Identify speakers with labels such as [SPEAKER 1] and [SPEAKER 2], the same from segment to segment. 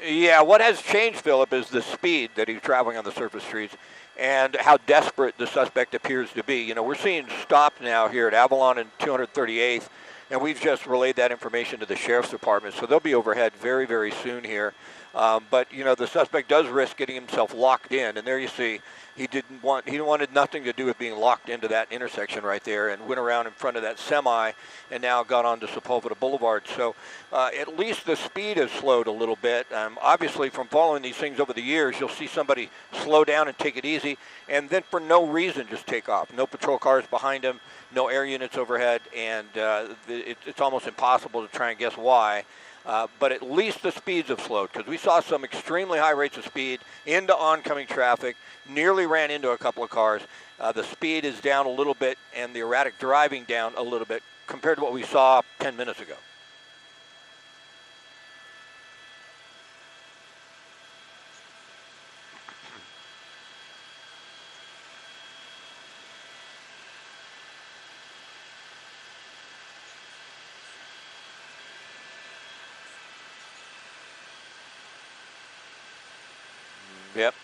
[SPEAKER 1] Yeah, what has changed, Philip, is the speed that he's traveling on the surface streets and how desperate the suspect appears to be. You know, we're seeing stops now here at Avalon and 238th, and we've just relayed that information to the Sheriff's Department, so they'll be overhead very, very soon here. But, you know, the suspect does risk getting himself locked in, and there you see he wanted nothing to do with being locked into that intersection right there, and went around in front of that semi and now got onto Sepulveda Boulevard. So at least the speed has slowed a little bit. Obviously, from following these things over the years, you'll see somebody slow down and take it easy, and then for no reason just take off. No patrol cars behind him, no air units overhead, and it's almost impossible to try and guess why. But at least the speeds have slowed, because we saw some extremely high rates of speed into oncoming traffic, nearly ran into a couple of cars. The speed is down a little bit, and the erratic driving down a little bit compared to what we saw 10 minutes ago. Yep.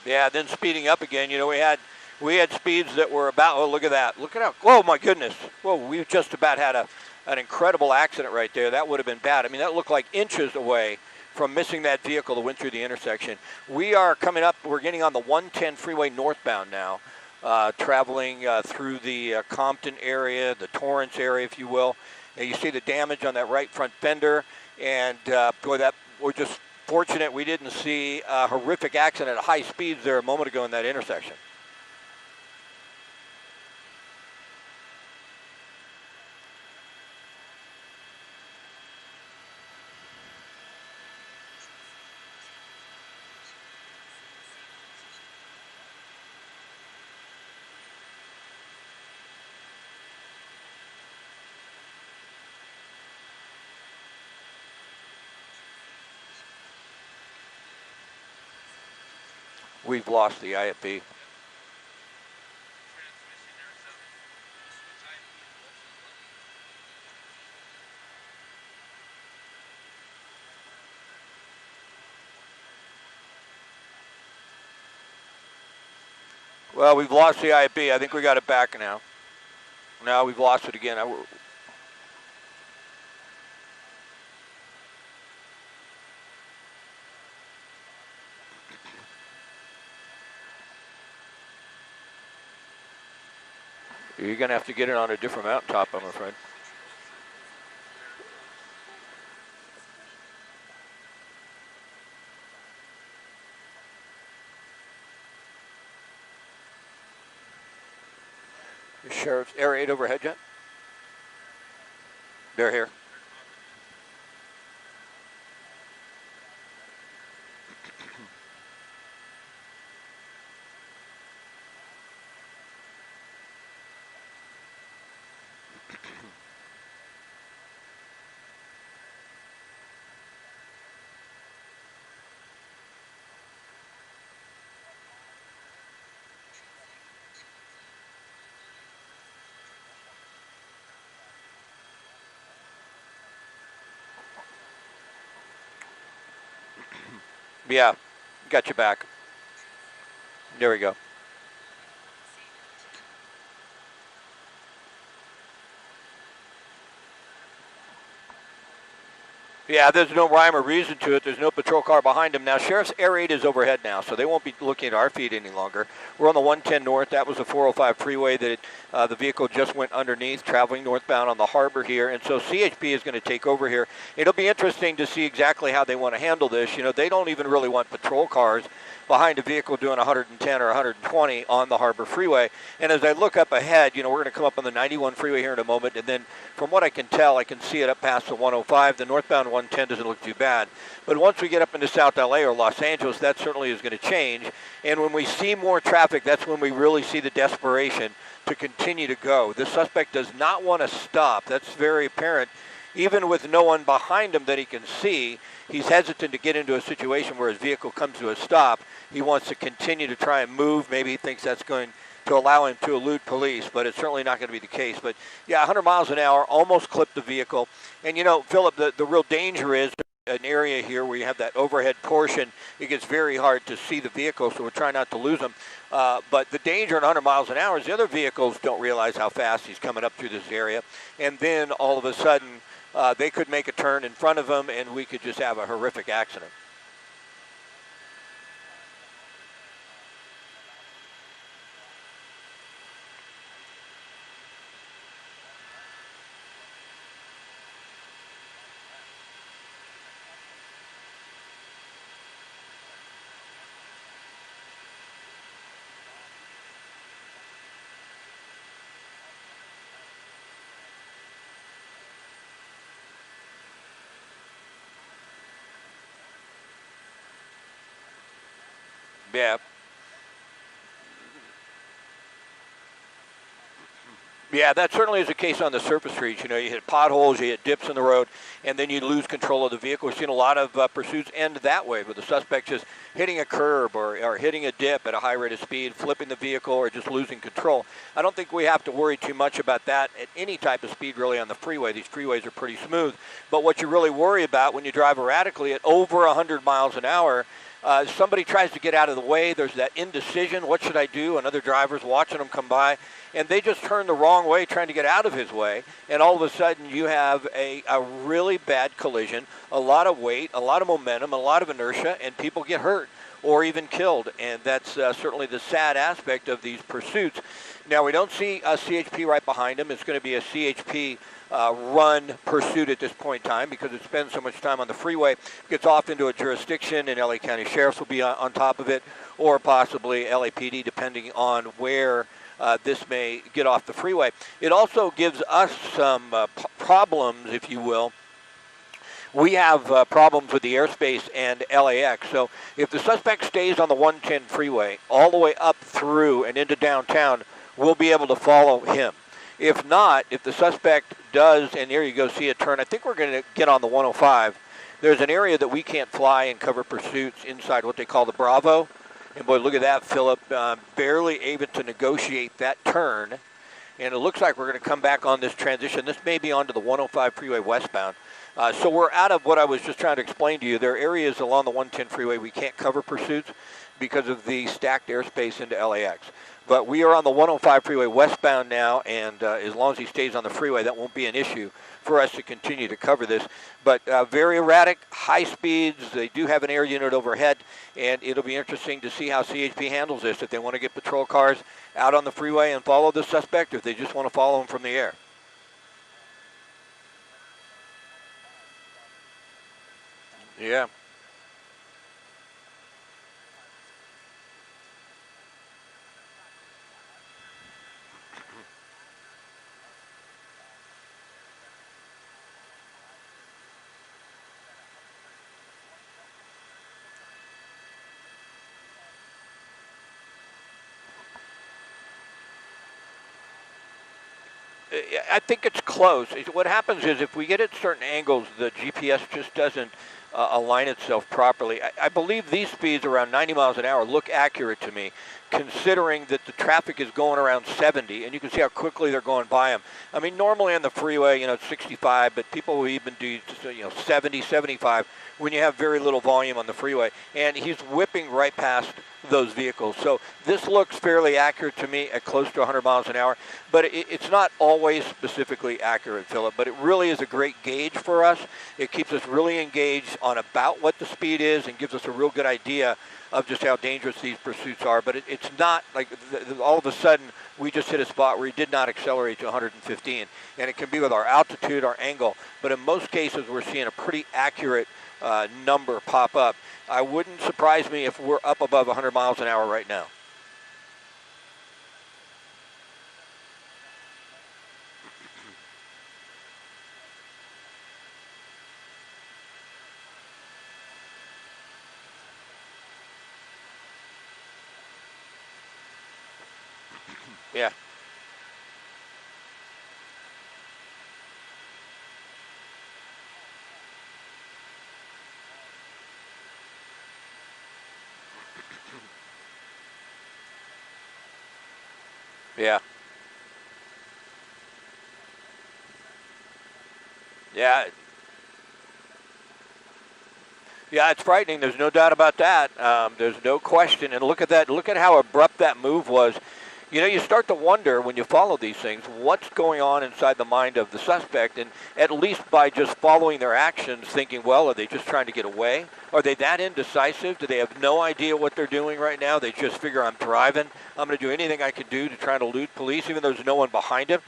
[SPEAKER 1] Yeah, then speeding up again. You know, we had speeds that were about. Oh, look at that! Look at how. Oh my goodness! Whoa, we just about had an incredible accident right there. That would have been bad. I mean, that looked like inches away from missing that vehicle that went through the intersection. We are coming up. We're getting on the 110 freeway northbound now, traveling through the Compton area, the Torrance area, if you will. And you see the damage on that right front fender, and boy, that we're just fortunate we didn't see a horrific accident at high speeds there a moment ago in that intersection. We've lost the IFB. Well, we've lost the IFB. I think we got it back now. Now we've lost it again. You're going to have to get it on a different mountaintop, I'm afraid. The Sheriff's Air 8 overhead yet? They're here. Yeah, got you back. There we go. Yeah, there's no rhyme or reason to it. There's no patrol car behind him. Now, Sheriff's Air 8 is overhead now, so they won't be looking at our feed any longer. We're on the 110 North. That was the 405 freeway that the vehicle just went underneath, traveling northbound on the harbor here. And so CHP is going to take over here. It'll be interesting to see exactly how they want to handle this. You know, they don't even really want patrol cars behind a vehicle doing 110 or 120 on the Harbor Freeway. And as I look up ahead, you know, we're going to come up on the 91 freeway here in a moment, and then from what I can tell, I can see it up past the 105. The northbound 110 doesn't look too bad. But once we get up into South LA or Los Angeles, that certainly is going to change. And when we see more traffic, that's when we really see the desperation to continue to go. The suspect does not want to stop. That's very apparent. Even with no one behind him that he can see, he's hesitant to get into a situation where his vehicle comes to a stop. He wants to continue to try and move. Maybe he thinks that's going to allow him to elude police, but it's certainly not going to be the case. But yeah, 100 miles an hour, almost clipped the vehicle. And you know, Philip, the real danger is an area here where you have that overhead portion, it gets very hard to see the vehicle, so we're trying not to lose them. But the danger at 100 miles an hour is the other vehicles don't realize how fast he's coming up through this area, and then all of a sudden they could make a turn in front of him, and we could just have a horrific accident. Yeah. Yeah, that certainly is the case on the surface streets. You know, you hit potholes, you hit dips in the road, and then you lose control of the vehicle. We've seen a lot of pursuits end that way, with the suspect just hitting a curb or hitting a dip at a high rate of speed, flipping the vehicle, or just losing control. I don't think we have to worry too much about that at any type of speed really on the freeway. These freeways are pretty smooth. But what you really worry about when you drive erratically at over 100 miles an hour, somebody tries to get out of the way. There's that indecision. What should I do? Another driver's watching them come by, and they just turn the wrong way trying to get out of his way, and all of a sudden you have a really bad collision, a lot of weight, a lot of momentum, a lot of inertia, and people get hurt or even killed, and that's certainly the sad aspect of these pursuits. Now, we don't see a CHP right behind him. It's going to be a CHP run pursuit at this point in time because it spends so much time on the freeway, gets off into a jurisdiction, and LA County Sheriffs will be on top of it, or possibly LAPD, depending on where this may get off the freeway. It also gives us some problems, if you will. We have problems with the airspace and LAX. So if the suspect stays on the 110 freeway all the way up through and into downtown, we'll be able to follow him. If not, if the suspect does, and there you go, see a turn, I think we're going to get on the 105. There's an area that we can't fly and cover pursuits inside what they call the Bravo. And boy, look at that, Philip, barely able to negotiate that turn. And it looks like we're going to come back on this transition. This may be onto the 105 freeway westbound. So we're out of what I was just trying to explain to you. There are areas along the 110 freeway we can't cover pursuits because of the stacked airspace into LAX. But we are on the 105 freeway westbound now, and as long as he stays on the freeway, that won't be an issue for us to continue to cover this. But very erratic, high speeds. They do have an air unit overhead, and it'll be interesting to see how CHP handles this, if they want to get patrol cars out on the freeway and follow the suspect, or if they just want to follow him from the air. Yeah. I think it's close. What happens is if we get at certain angles, the GPS just doesn't align itself properly. I believe these speeds around 90 miles an hour look accurate to me, considering that the traffic is going around 70, and you can see how quickly they're going by them. I mean, normally on the freeway, it's 65, but people will even do, 70, 75 when you have very little volume on the freeway, and he's whipping right past those vehicles. So this looks fairly accurate to me at close to 100 miles an hour, but it's not always specifically accurate, Philip, but it really is a great gauge for us. It keeps us really engaged on about what the speed is and gives us a real good idea of just how dangerous these pursuits are. But it's not like all of a sudden we just hit a spot where he did not accelerate to 115. And it can be with our altitude, our angle. But in most cases, we're seeing a pretty accurate number pop up. I wouldn't surprise me if we're up above 100 miles an hour right now. Yeah. Yeah. Yeah. Yeah, it's frightening. There's no doubt about that. There's no question. And look at that. Look at how abrupt that move was. You know, you start to wonder when you follow these things, what's going on inside the mind of the suspect. And at least by just following their actions, thinking, well, are they just trying to get away? Are they that indecisive? Do they have no idea what they're doing right now? They just figure, I'm driving. I'm going to do anything I can do to try to elude police, even though there's no one behind him.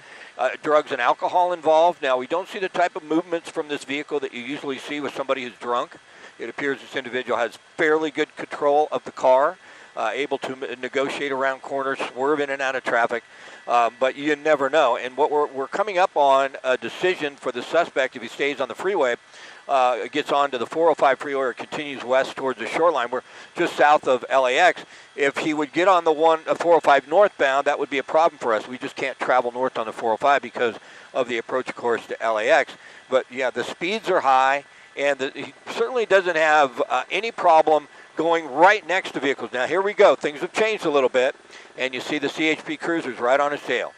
[SPEAKER 1] Drugs and alcohol involved. Now, we don't see the type of movements from this vehicle that you usually see with somebody who's drunk. It appears this individual has fairly good control of the car, able to negotiate around corners, swerve in and out of traffic, but you never know. And what we're coming up on a decision for the suspect if he stays on the freeway, gets onto the 405 freeway or continues west towards the shoreline. We're just south of LAX. If he would get on the 405 northbound, that would be a problem for us. We just can't travel north on the 405 because of the approach course to LAX. But yeah, the speeds are high. And he certainly doesn't have any problem going right next to vehicles. Now, here we go. Things have changed a little bit, and you see the CHP cruisers right on his tail.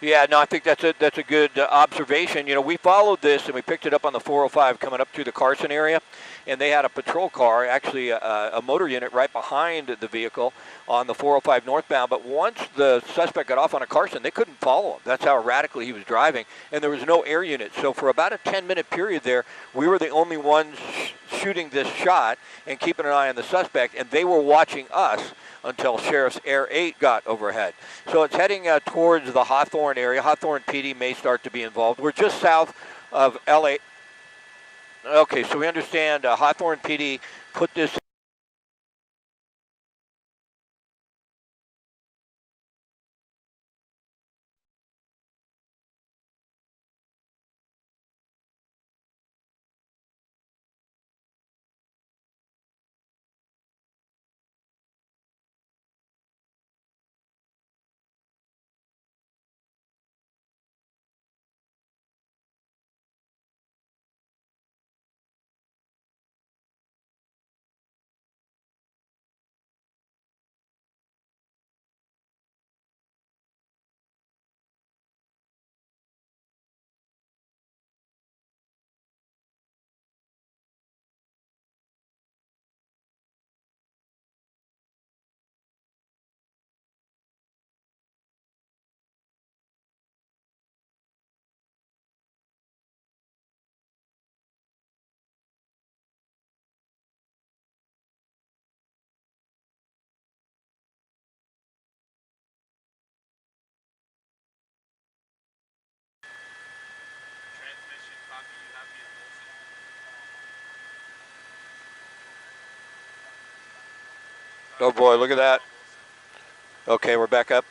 [SPEAKER 1] Yeah, no, I think that's a good observation. You know, we followed this and we picked it up on the 405 coming up through the Carson area, and they had a patrol car, actually a motor unit right behind the vehicle on the 405 northbound. But once the suspect got off on a Carson, they couldn't follow him. That's how erratically he was driving, and there was no air unit. So for about a 10-minute period there, we were the only ones shooting this shot and keeping an eye on the suspect, and they were watching us until Sheriff's Air 8 got overhead. So it's heading towards the Hawthorne area. Hawthorne PD may start to be involved. We're just south of LA. Okay, so we understand Hawthorne PD put this Oh boy, look at that. Okay, we're back up.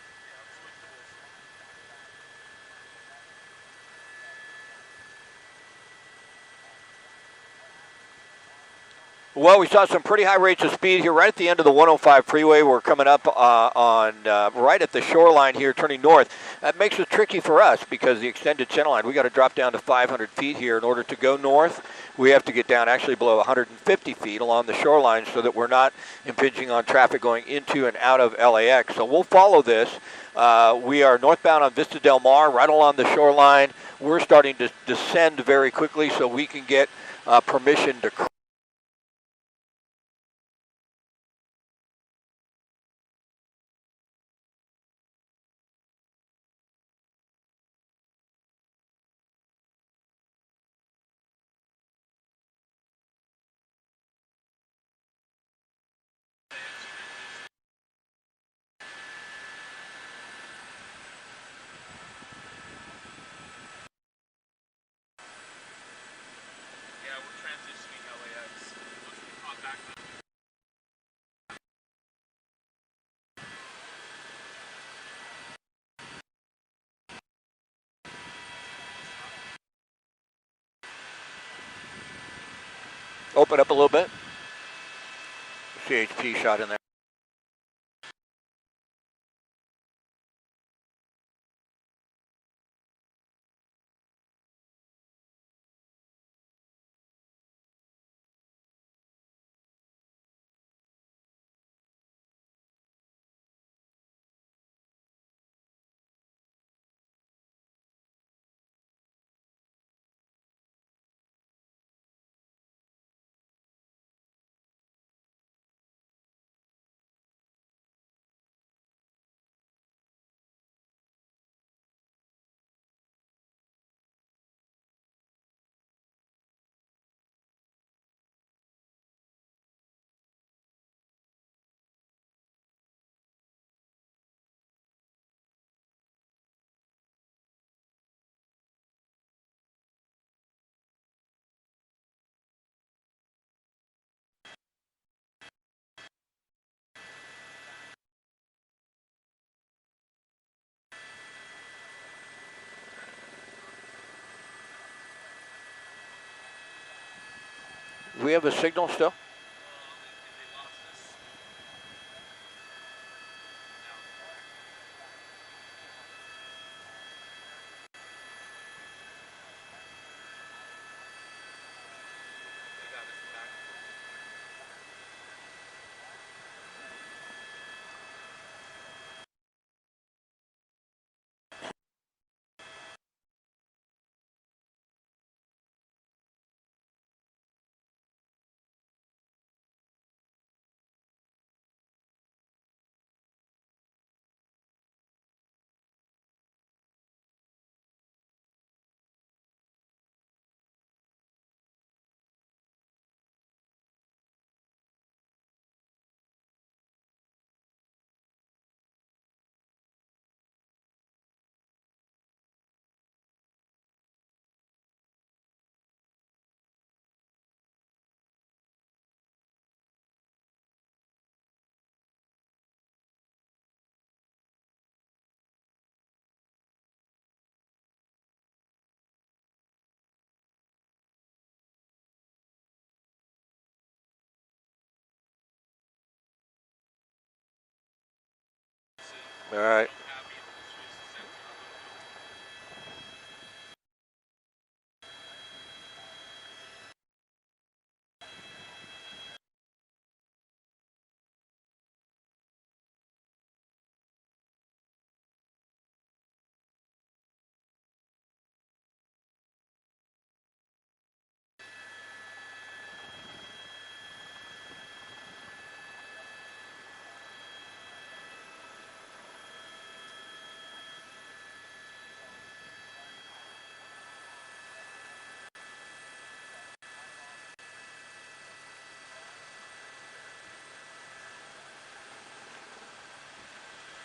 [SPEAKER 1] Well, we saw some pretty high rates of speed here right at the end of the 105 freeway. We're coming up on right at the shoreline here, turning north. That makes it tricky for us because the extended center line, we got to drop down to 500 feet here in order to go north. We have to get down actually below 150 feet along the shoreline so that we're not impinging on traffic going into and out of LAX. So we'll follow this. We are northbound on Vista Del Mar, right along the shoreline. We're starting to descend very quickly so we can get permission to Open up a little bit. CHP shot in there. Do we have a signal still? All right.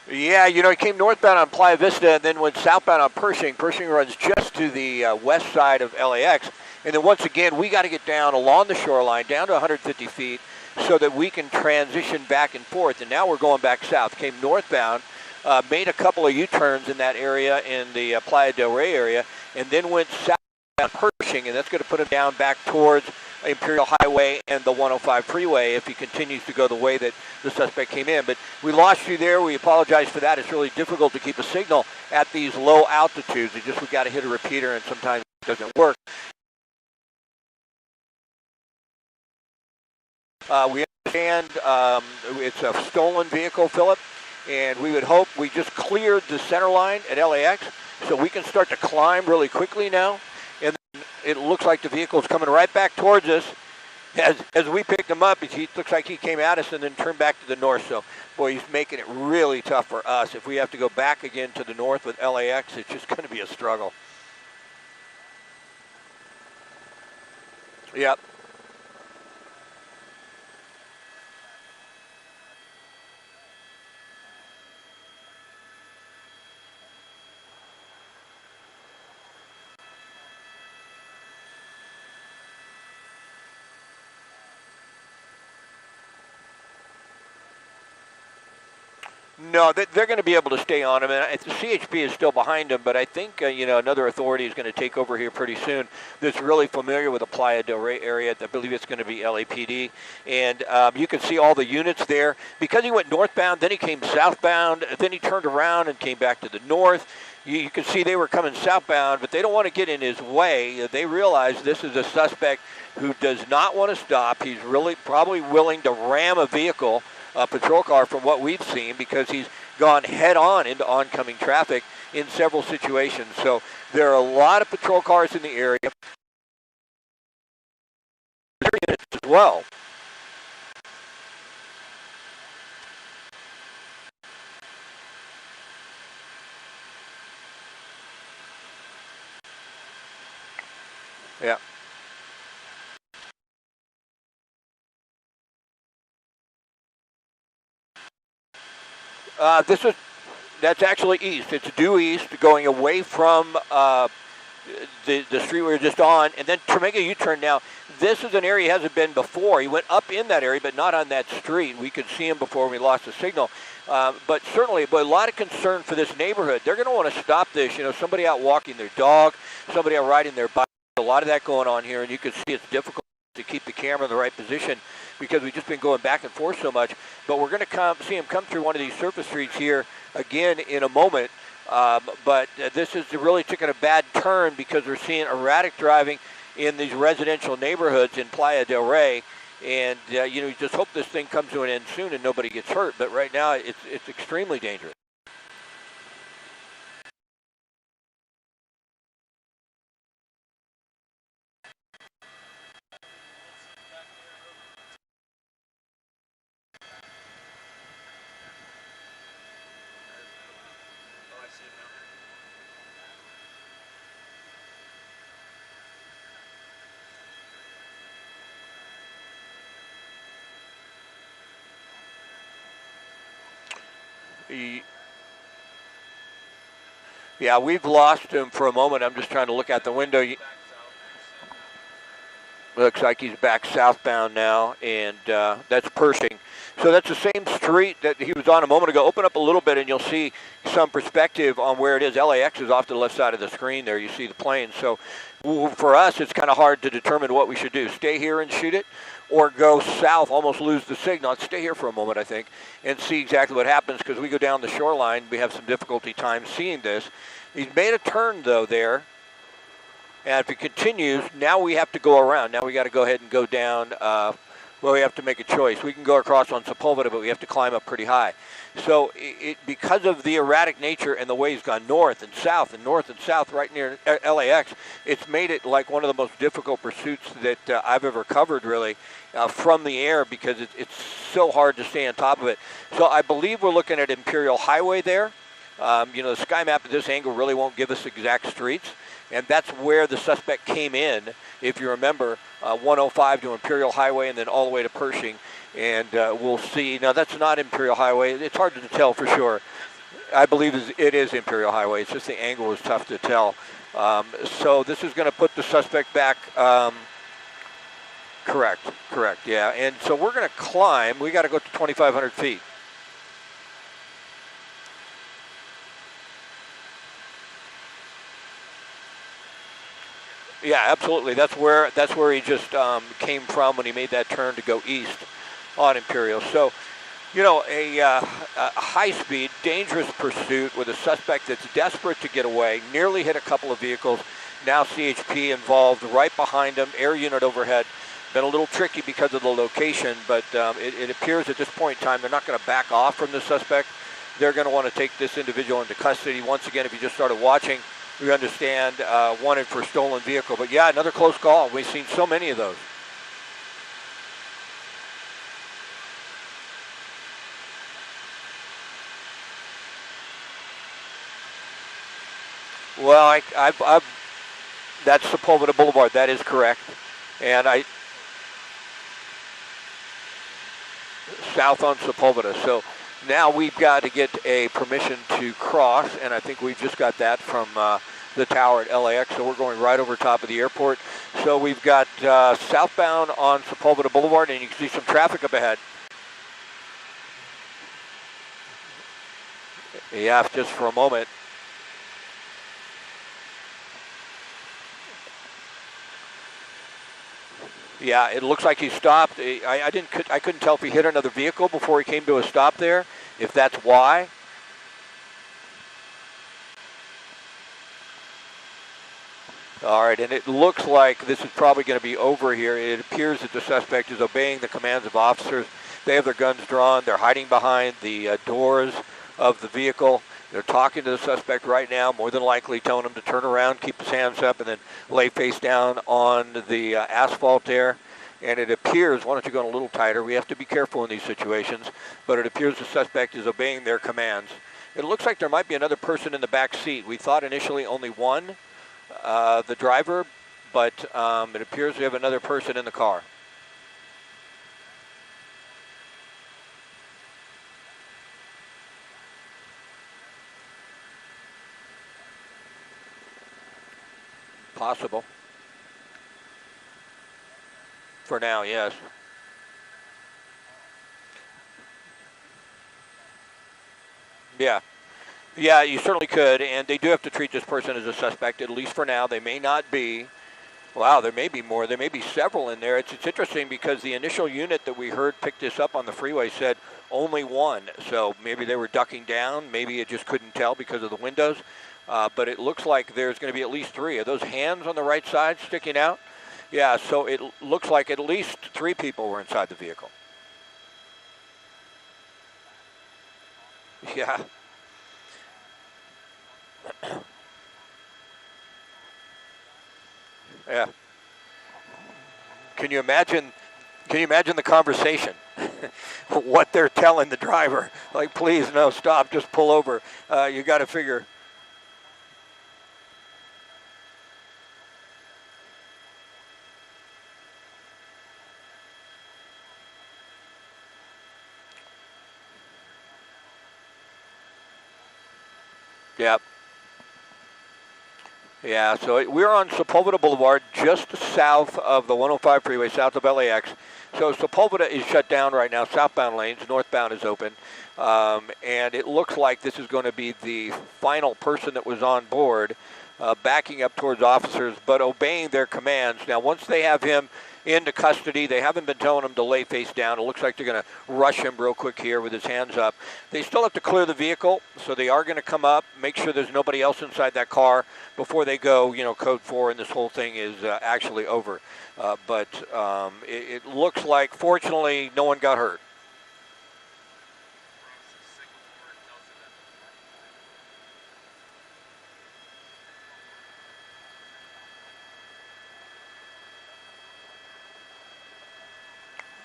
[SPEAKER 1] Yeah, you know, he came northbound on Playa Vista and then went southbound on Pershing. Pershing runs just to the west side of LAX. And then once again, we got to get down along the shoreline, down to 150 feet, so that we can transition back and forth. And now we're going back south. Came northbound, made a couple of U-turns in that area in the Playa del Rey area, and then went south on Pershing, and that's going to put him down back towards Imperial Highway and the 105 freeway if he continues to go the way that the suspect came in. But we lost you there. We apologize for that. It's really difficult to keep a signal at these low altitudes. We got to hit a repeater, and sometimes it doesn't work. We understand it's a stolen vehicle, Philip, and we would hope we just cleared the center line at LAX so we can start to climb really quickly now. And it looks like the vehicle is coming right back towards us. As we picked him up, it looks like he came at us and then turned back to the north. So, boy, he's making it really tough for us. If we have to go back again to the north with LAX, it's just going to be a struggle. Yep. No, they're going to be able to stay on him, and the CHP is still behind him. But I think another authority is going to take over here pretty soon. That's really familiar with the Playa del Rey area. I believe it's going to be LAPD, and you can see all the units there because he went northbound, then he came southbound, then he turned around and came back to the north. You can see they were coming southbound, but they don't want to get in his way. They realize this is a suspect who does not want to stop. He's really probably willing to ram a vehicle, a patrol car, from what we've seen, because he's gone head-on into oncoming traffic in several situations. So there are a lot of patrol cars in the area. As well. Yeah. That's actually east. It's due east, going away from the street we were just on, and then to make a U-turn now. This is an area he hasn't been before. He went up in that area, but not on that street. We could see him before we lost the signal. But certainly, a lot of concern for this neighborhood. They're going to want to stop this. Somebody out walking their dog, somebody out riding their bike. A lot of that going on here, and you can see it's difficult to keep the camera in the right position because we've just been going back and forth so much. But we're going to see him come through one of these surface streets here again in a moment. But this is really taking a bad turn because we're seeing erratic driving in these residential neighborhoods in Playa del Rey. And, you just hope this thing comes to an end soon and nobody gets hurt. But right now, it's extremely dangerous. Yeah, we've lost him for a moment. I'm just trying to look out the window. Looks like he's back southbound now, and that's Pershing. So that's the same street that he was on a moment ago. Open up a little bit, and you'll see some perspective on where it is. LAX is off to the left side of the screen there. You see the plane. So for us, it's kind of hard to determine what we should do. Stay here and shoot it, or go south, almost lose the signal. Let's stay here for a moment, I think, and see exactly what happens, because we go down the shoreline. We have some difficulty time seeing this. He's made a turn, though, there. And if it continues, now we have to go around. Now we got to go ahead and go down. Well, we have to make a choice. We can go across on Sepulveda, but we have to climb up pretty high. So because of the erratic nature and the way he's gone north and south right near LAX, it's made it like one of the most difficult pursuits that I've ever covered, really, from the air, because it's so hard to stay on top of it. So I believe we're looking at Imperial Highway there. The sky map at this angle really won't give us exact streets. And that's where the suspect came in, if you remember, 105 to Imperial Highway and then all the way to Pershing. And we'll see. Now, that's not Imperial Highway. It's hard to tell for sure. I believe it is Imperial Highway. It's just the angle is tough to tell. So this is going to put the suspect back. Correct, yeah. And so we're going to climb. We got to go to 2,500 feet. Yeah, absolutely. That's where he just came from when he made that turn to go east on Imperial. So, a high-speed, dangerous pursuit with a suspect that's desperate to get away, nearly hit a couple of vehicles. Now CHP involved right behind him, air unit overhead. Been a little tricky because of the location, but it appears at this point in time they're not going to back off from the suspect. They're going to want to take this individual into custody. Once again, if you just started watching, we understand wanted for a stolen vehicle. But yeah, another close call. We've seen so many of those. Well, that's Sepulveda Boulevard. That is correct. And south on Sepulveda. So now we've got to get a permission to cross, and I think we've just got that from the tower at LAX, so we're going right over top of the airport. So we've got southbound on Sepulveda Boulevard, and you can see some traffic up ahead. Yeah, just for a moment. Yeah, it looks like he stopped. I couldn't tell if he hit another vehicle before he came to a stop there, if that's why. All right, and it looks like this is probably going to be over here. It appears that the suspect is obeying the commands of officers. They have their guns drawn. They're hiding behind the doors of the vehicle. They're talking to the suspect right now, more than likely telling him to turn around, keep his hands up, and then lay face down on the asphalt there. And it appears, why don't you go a little tighter? We have to be careful in these situations, but it appears the suspect is obeying their commands. It looks like there might be another person in the back seat. We thought initially only one, the driver, but it appears we have another person in the car. Possible. For now, yes. Yeah. Yeah, you certainly could, and they do have to treat this person as a suspect, at least for now. They may not be. Wow, there may be more. There may be several in there. It's interesting because the initial unit that we heard pick this up on the freeway said only one. So maybe they were ducking down. Maybe it just couldn't tell because of the windows. But it looks like there's going to be at least three. Are those hands on the right side sticking out? Yeah, so it looks like at least three people were inside the vehicle. Yeah. Yeah. Can you imagine the conversation? What they're telling the driver? Like, please, no, stop, just pull over. You got to figure. Yeah. Yeah, so we're on Sepulveda Boulevard, just south of the 105 freeway, south of LAX. So Sepulveda is shut down right now, southbound lanes, northbound is open. And it looks like this is going to be the final person that was on board, backing up towards officers, but obeying their commands. Now, once they have him into custody, they haven't been telling him to lay face down. It looks like they're going to rush him real quick here with his hands up. They still have to clear the vehicle, so they are going to come up, make sure there's nobody else inside that car before they go, code 4, and this whole thing is actually over. But it looks like, fortunately, no one got hurt.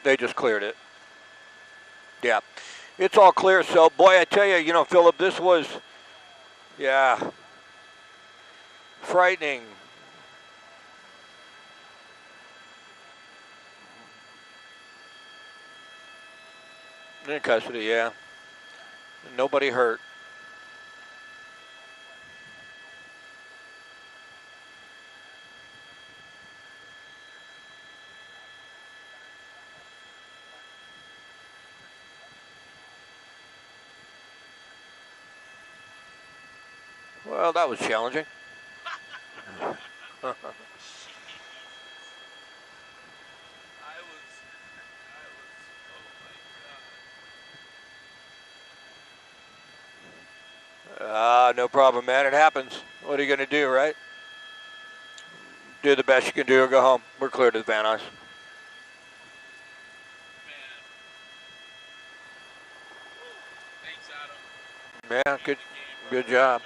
[SPEAKER 1] They just cleared it. Yeah. It's all clear. So, boy, I tell you, Philip, this was, yeah, frightening. In custody, yeah. Nobody hurt. Well, that was challenging. No problem, man. It happens. What are you going to do, right? Do the best you can do or go home. We're clear to the Van Nuys. Yeah, good job.